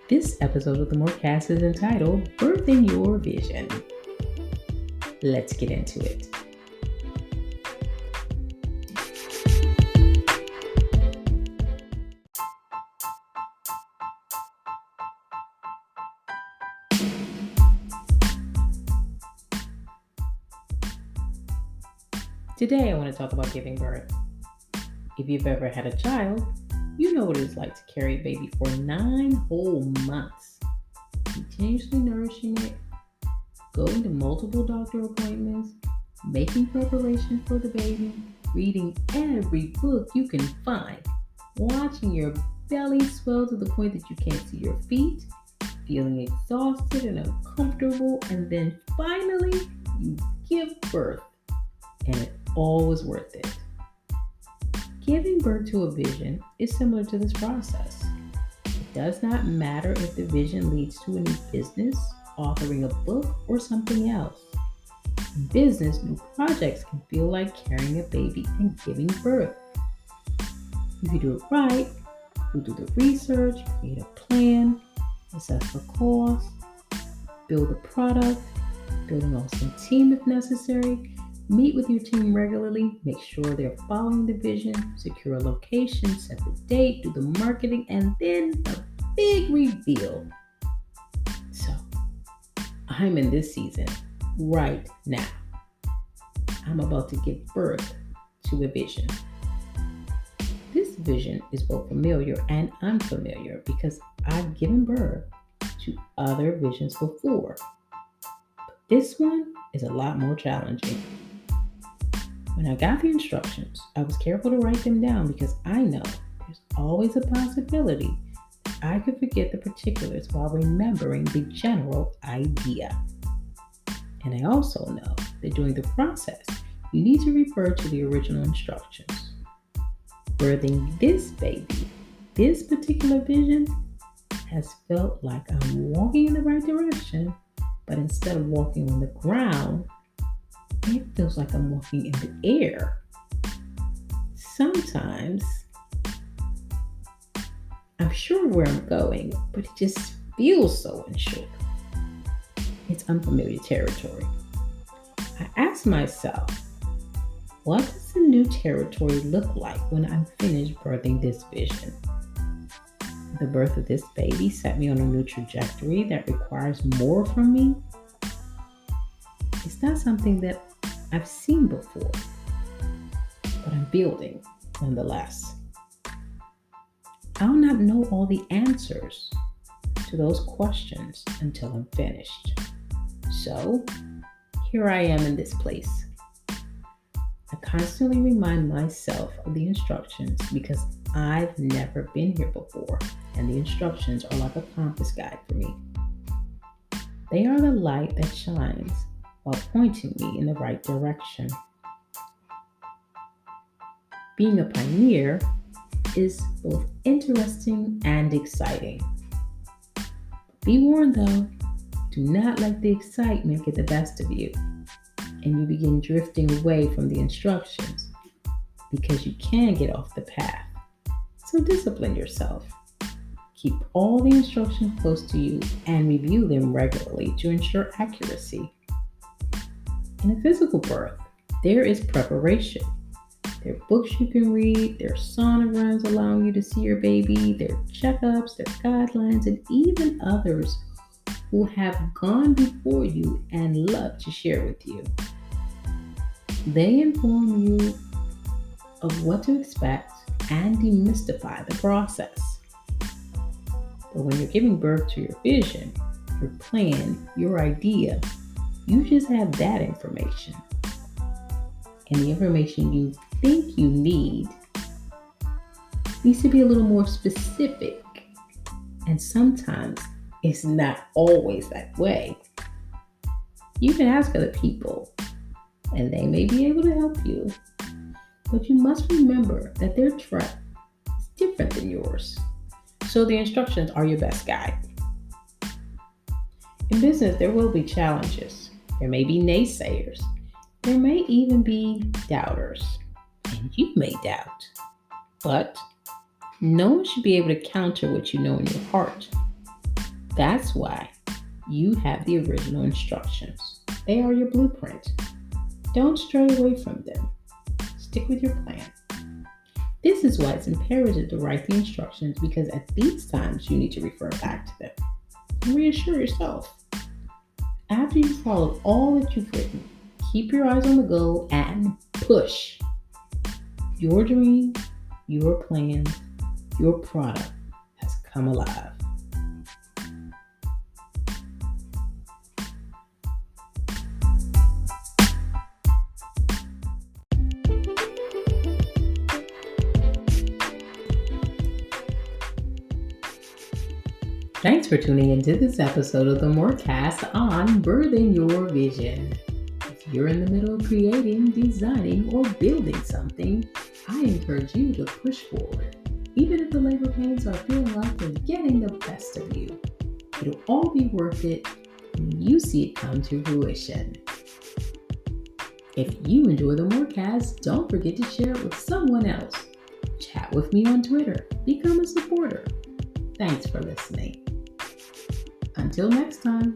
This episode of the MOR Cast is entitled Birthing Your Vision. Let's get into it. Today I want to talk about giving birth. If you've ever had a child, you know what it's like to carry a baby for 9 whole months, continuously nourishing it, going to multiple doctor appointments, making preparations for the baby, reading every book you can find, watching your belly swell to the point that you can't see your feet, feeling exhausted and uncomfortable, and then finally you give birth, and it all was worth it. Giving birth to a vision is similar to this process. It does not matter if the vision leads to a new business, authoring a book, or something else. In business, new projects can feel like carrying a baby and giving birth. If you do it right, you do the research, create a plan, assess the cost, build a product, build an awesome team if necessary, meet with your team regularly, make sure they're following the vision, secure a location, set the date, do the marketing, and then the big reveal. So, I'm in this season right now. I'm about to give birth to a vision. This vision is both familiar and unfamiliar because I've given birth to other visions before. But this one is a lot more challenging. When I got the instructions, I was careful to write them down because I know there's always a possibility that I could forget the particulars while remembering the general idea. And I also know that during the process, you need to refer to the original instructions. Birthing this baby, this particular vision, has felt like I'm walking in the right direction, but instead of walking on the ground, it feels like I'm walking in the air. Sometimes I'm sure where I'm going, but it just feels so unsure. It's unfamiliar territory. I ask myself, what does the new territory look like when I'm finished birthing this vision? The birth of this baby set me on a new trajectory that requires more from me. It's not something that I've seen before, but I'm building nonetheless. I'll not know all the answers to those questions until I'm finished. So, here I am in this place. I constantly remind myself of the instructions because I've never been here before, and the instructions are like a compass guide for me. They are the light that shines while pointing me in the right direction. Being a pioneer is both interesting and exciting. Be warned though, do not let the excitement get the best of you and you begin drifting away from the instructions because you can get off the path. So discipline yourself. Keep all the instructions close to you and review them regularly to ensure accuracy. In a physical birth, there is preparation. There are books you can read, there are sonograms allowing you to see your baby, there are checkups, there are guidelines, and even others who have gone before you and love to share with you. They inform you of what to expect and demystify the process. But when you're giving birth to your vision, your plan, your idea, you just have that information. And the information you think you need needs to be a little more specific. And sometimes it's not always that way. You can ask other people, and they may be able to help you. But you must remember that their track is different than yours. So the instructions are your best guide. In business, there will be challenges. There may be naysayers. There may even be doubters. And you may doubt. But no one should be able to counter what you know in your heart. That's why you have the original instructions. They are your blueprint. Don't stray away from them. Stick with your plan. This is why it's imperative to write the instructions, because at these times you need to refer back to them and reassure yourself. After you've followed all that you've written, keep your eyes on the goal and push. Your dream, your plan, your product has come alive. Thanks for tuning into this episode of the MOR Cast on Birthing Your Vision. If you're in the middle of creating, designing, or building something, I encourage you to push forward. Even if the labor pains are feeling like they're getting the best of you, it'll all be worth it when you see it come to fruition. If you enjoy the MOR Cast, don't forget to share it with someone else. Chat with me on Twitter. Become a supporter. Thanks for listening. Until next time.